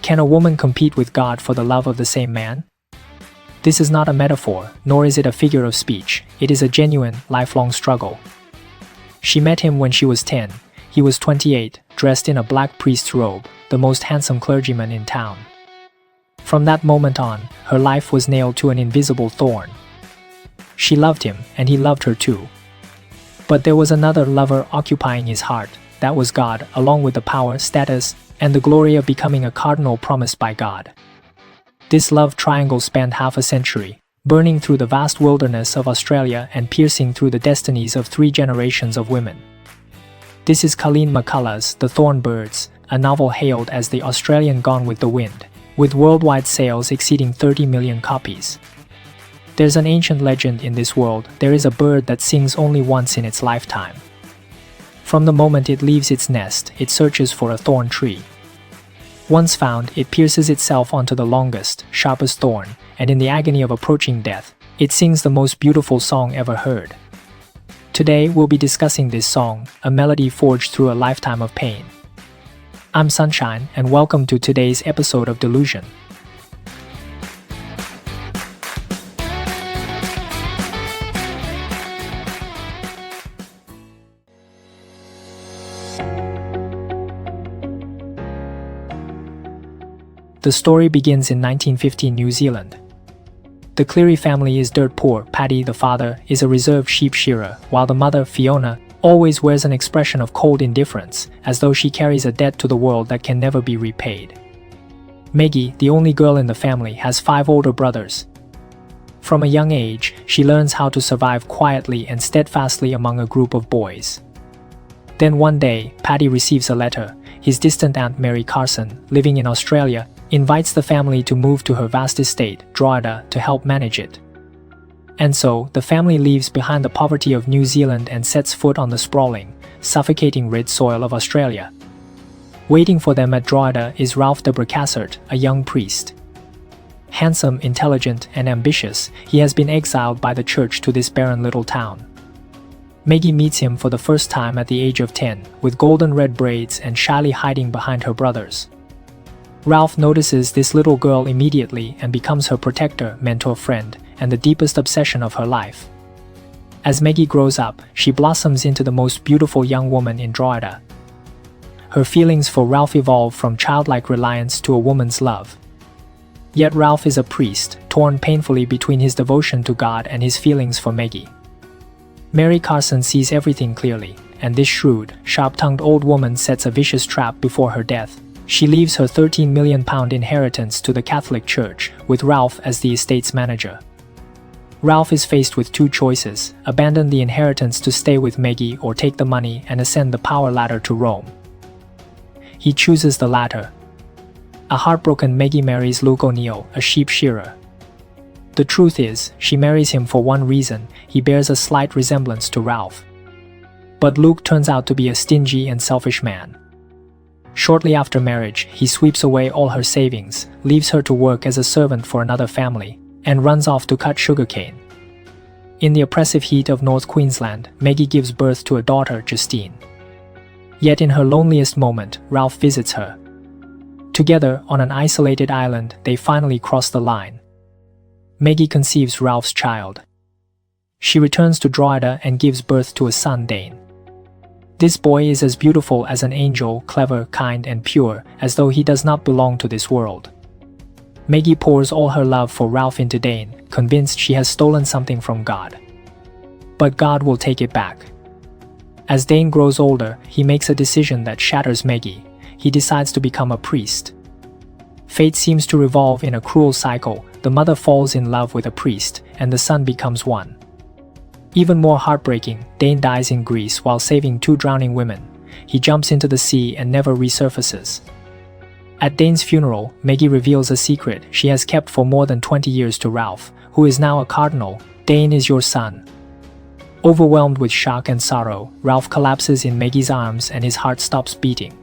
Can a woman compete with God for the love of the same man? This is not a metaphor, nor is it a figure of speech. It is a genuine, lifelong struggle. She met him when she was 10. He was 28, dressed in a black priest's robe, the most handsome clergyman in town. From that moment on, her life was nailed to an invisible thorn. She loved him, and he loved her too. But there was another lover occupying his heart. That was God, along with the power, status, and the glory of becoming a cardinal promised by God. This love triangle spanned half a century, burning through the vast wilderness of Australia and piercing through the destinies of 3 generations of women. This is Colleen McCullough's The Thorn Birds, a novel hailed as the Australian Gone with the Wind, with worldwide sales exceeding 30 million copies. There's an ancient legend in this world. There is a bird that sings only once in its lifetime. From the moment it leaves its nest, it searches for a thorn tree. Once found, it pierces itself onto the longest, sharpest thorn, and in the agony of approaching death, it sings the most beautiful song ever heard. Today, we'll be discussing this song, a melody forged through a lifetime of pain. I'm Sunshine, and welcome to today's episode of Delusion. The story begins in 1950 New Zealand. The Cleary family is dirt poor. Paddy, the father, is a reserved sheep shearer, while the mother, Fiona, always wears an expression of cold indifference, as though she carries a debt to the world that can never be repaid. Maggie, the only girl in the family, has 5 older brothers. From a young age, she learns how to survive quietly and steadfastly among a group of boys. Then one day, Paddy receives a letter. His distant aunt Mary Carson, living in Australia, invites the family to move to her vast estate, Drogheda, to help manage it. And so, the family leaves behind the poverty of New Zealand and sets foot on the sprawling, suffocating red soil of Australia. Waiting for them at Drogheda is Ralph de Bracassert, a young priest. Handsome, intelligent, and ambitious, he has been exiled by the church to this barren little town. Maggie meets him for the first time at the age of 10, with golden red braids and shyly hiding behind her brothers. Ralph notices this little girl immediately and becomes her protector, mentor, friend, and the deepest obsession of her life. As Maggie grows up, she blossoms into the most beautiful young woman in Drogheda. Her feelings for Ralph evolve from childlike reliance to a woman's love. Yet Ralph is a priest, torn painfully between his devotion to God and his feelings for Maggie. Mary Carson sees everything clearly, and this shrewd, sharp-tongued old woman sets a vicious trap before her death. She leaves her £13 million inheritance to the Catholic Church, with Ralph as the estate's manager. Ralph is faced with 2 choices: abandon the inheritance to stay with Maggie or take the money and ascend the power ladder to Rome. He chooses the latter. A heartbroken Maggie marries Luke O'Neill, a sheep shearer. The truth is, she marries him for one reason: he bears a slight resemblance to Ralph. But Luke turns out to be a stingy and selfish man. Shortly after marriage, he sweeps away all her savings, leaves her to work as a servant for another family, and runs off to cut sugarcane. In the oppressive heat of North Queensland, Maggie gives birth to a daughter, Justine. Yet in her loneliest moment, Ralph visits her. Together, on an isolated island, they finally cross the line. Maggie conceives Ralph's child. She returns to Drogheda and gives birth to a son, Dane. This boy is as beautiful as an angel, clever, kind, and pure, as though he does not belong to this world. Maggie pours all her love for Ralph into Dane, convinced she has stolen something from God. But God will take it back. As Dane grows older, he makes a decision that shatters Maggie. He decides to become a priest. Fate seems to revolve in a cruel cycle. The mother falls in love with a priest, and the son becomes one. Even more heartbreaking, Dane dies in Greece while saving 2 drowning women. He jumps into the sea and never resurfaces. At Dane's funeral, Maggie reveals a secret she has kept for more than 20 years to Ralph, who is now a cardinal. Dane is your son. Overwhelmed with shock and sorrow, Ralph collapses in Maggie's arms and his heart stops beating.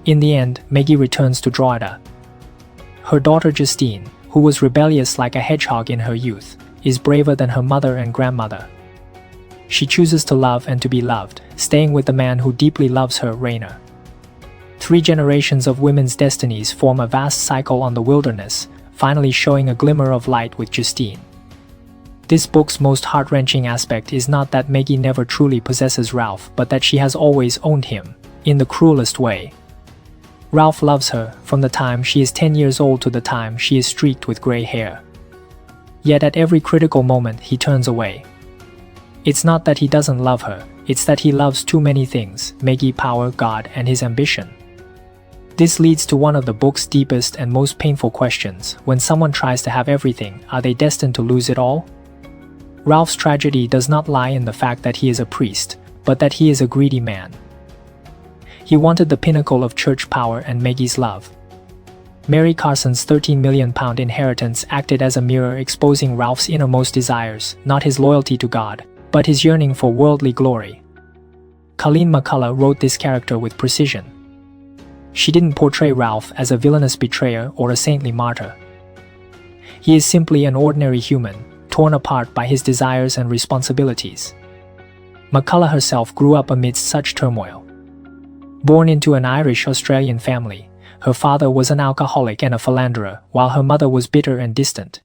In the end, Maggie returns to Drogheda. Her daughter Justine, who was rebellious like a hedgehog in her youth, is braver than her mother and grandmother. She chooses to love and to be loved, staying with the man who deeply loves her, Rainer. 3 generations of women's destinies form a vast cycle on the wilderness, finally showing a glimmer of light with Justine. This book's most heart-wrenching aspect is not that Maggie never truly possesses Ralph, but that she has always owned him, in the cruelest way. Ralph loves her, from the time she is 10 years old to the time she is streaked with gray hair. Yet at every critical moment he turns away. It's not that he doesn't love her, it's that he loves too many things: Maggie, power, God, and his ambition. This leads to one of the book's deepest and most painful questions. When someone tries to have everything, are they destined to lose it all? Ralph's tragedy does not lie in the fact that he is a priest, but that he is a greedy man. He wanted the pinnacle of church power and Maggie's love. Mary Carson's £13 million inheritance acted as a mirror exposing Ralph's innermost desires, not his loyalty to God, but his yearning for worldly glory. Colleen McCullough wrote this character with precision. She didn't portray Ralph as a villainous betrayer or a saintly martyr. He is simply an ordinary human, torn apart by his desires and responsibilities. McCullough herself grew up amidst such turmoil. Born into an Irish-Australian family, her father was an alcoholic and a philanderer, while her mother was bitter and distant.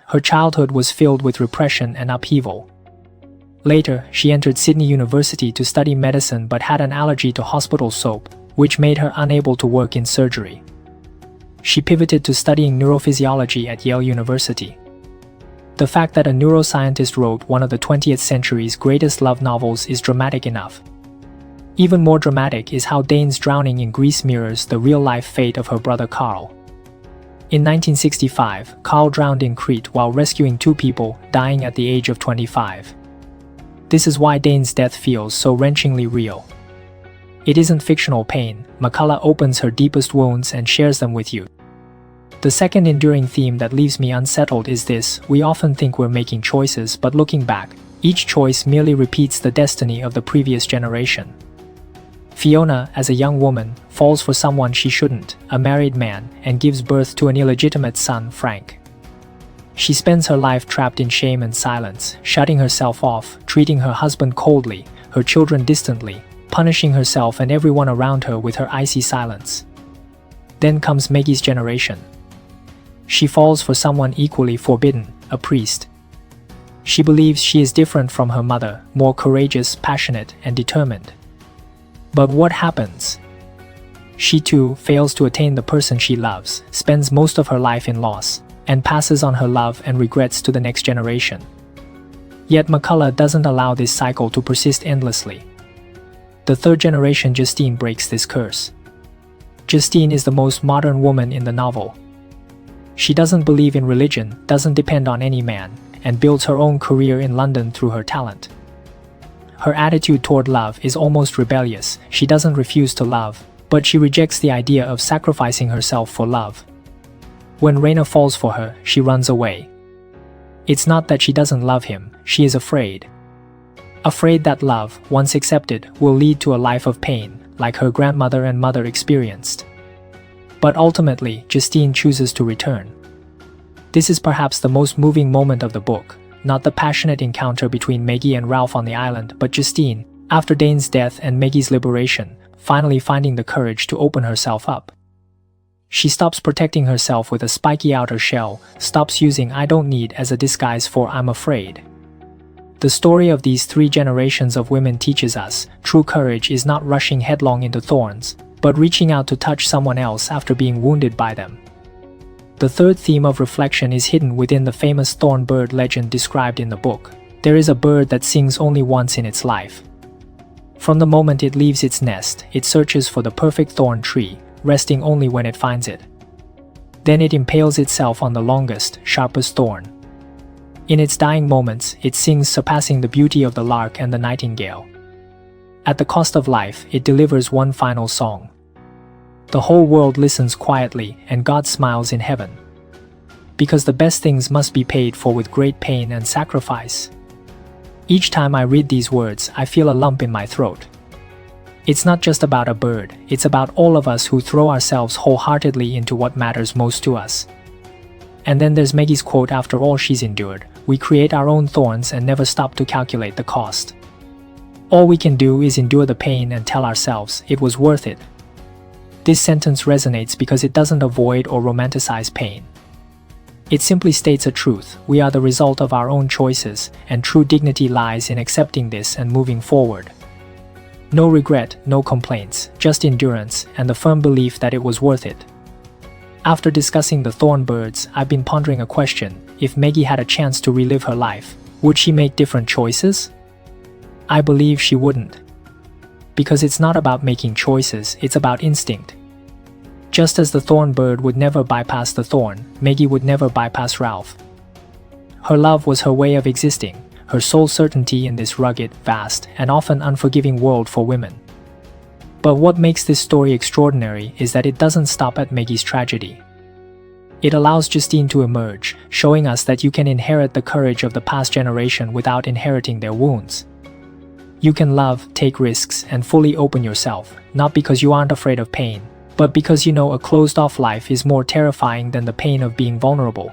Her childhood was filled with repression and upheaval. Later, she entered Sydney University to study medicine but had an allergy to hospital soap, which made her unable to work in surgery. She pivoted to studying neurophysiology at Yale University. The fact that a neuroscientist wrote one of the 20th century's greatest love novels is dramatic enough. Even more dramatic is how Dane's drowning in Greece mirrors the real-life fate of her brother Carl. In 1965, Carl drowned in Crete while rescuing 2 people, dying at the age of 25. This is why Dane's death feels so wrenchingly real. It isn't fictional pain. McCullough opens her deepest wounds and shares them with you. The second enduring theme that leaves me unsettled is this: we often think we're making choices, but looking back, each choice merely repeats the destiny of the previous generation. Fiona, as a young woman, falls for someone she shouldn't, a married man, and gives birth to an illegitimate son, Frank. She spends her life trapped in shame and silence, shutting herself off, treating her husband coldly, her children distantly, punishing herself and everyone around her with her icy silence. Then comes Maggie's generation. She falls for someone equally forbidden, a priest. She believes she is different from her mother, more courageous, passionate, and determined. But what happens? She too fails to attain the person she loves, spends most of her life in loss, and passes on her love and regrets to the next generation. Yet McCullough doesn't allow this cycle to persist endlessly. The third generation, Justine, breaks this curse. Justine is the most modern woman in the novel. She doesn't believe in religion, doesn't depend on any man, and builds her own career in London through her talent. Her attitude toward love is almost rebellious. She doesn't refuse to love, but she rejects the idea of sacrificing herself for love. When Raina falls for her, she runs away. It's not that she doesn't love him, she is afraid. Afraid that love, once accepted, will lead to a life of pain, like her grandmother and mother experienced. But ultimately, Justine chooses to return. This is perhaps the most moving moment of the book, not the passionate encounter between Maggie and Ralph on the island, but Justine, after Dane's death and Maggie's liberation, finally finding the courage to open herself up. She stops protecting herself with a spiky outer shell, stops using "I don't need" as a disguise for "I'm afraid." The story of these 3 generations of women teaches us, true courage is not rushing headlong into thorns, but reaching out to touch someone else after being wounded by them. The third theme of reflection is hidden within the famous thorn bird legend described in the book. There is a bird that sings only once in its life. From the moment it leaves its nest, it searches for the perfect thorn tree, resting only when it finds it. Then it impales itself on the longest, sharpest thorn. In its dying moments, it sings, surpassing the beauty of the lark and the nightingale. At the cost of life, it delivers one final song. The whole world listens quietly, and God smiles in heaven. Because the best things must be paid for with great pain and sacrifice. Each time I read these words, I feel a lump in my throat. It's not just about a bird, it's about all of us who throw ourselves wholeheartedly into what matters most to us. And then there's Maggie's quote: after all she's endured, we create our own thorns and never stop to calculate the cost. All we can do is endure the pain and tell ourselves it was worth it. This sentence resonates because it doesn't avoid or romanticize pain. It simply states a truth: we are the result of our own choices, and true dignity lies in accepting this and moving forward. No regret, no complaints, just endurance and the firm belief that it was worth it. After discussing the thorn birds, I've been pondering a question: if Maggie had a chance to relive her life, would she make different choices? I believe she wouldn't. Because it's not about making choices, it's about instinct. Just as the thorn bird would never bypass the thorn, Maggie would never bypass Ralph. Her love was her way of existing, her sole certainty in this rugged, vast, and often unforgiving world for women. But what makes this story extraordinary is that it doesn't stop at Maggie's tragedy. It allows Justine to emerge, showing us that you can inherit the courage of the past generation without inheriting their wounds. You can love, take risks, and fully open yourself, not because you aren't afraid of pain, but because you know a closed-off life is more terrifying than the pain of being vulnerable.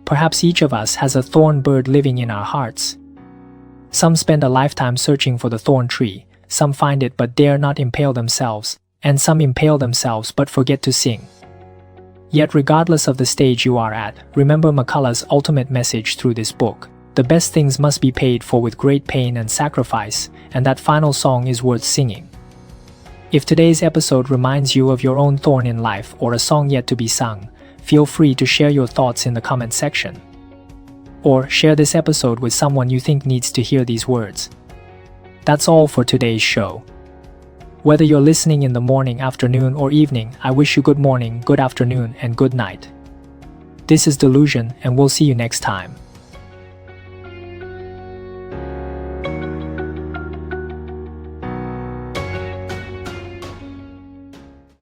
Perhaps each of us has a thorn bird living in our hearts. Some spend a lifetime searching for the thorn tree, some find it but dare not impale themselves, and some impale themselves but forget to sing. Yet regardless of the stage you are at, remember McCullough's ultimate message through this book: the best things must be paid for with great pain and sacrifice, and that final song is worth singing. If today's episode reminds you of your own thorn in life or a song yet to be sung, feel free to share your thoughts in the comment section. Or share this episode with someone you think needs to hear these words. That's all for today's show. Whether you're listening in the morning, afternoon, or evening, I wish you good morning, good afternoon, and good night. This is Delusion, and we'll see you next time.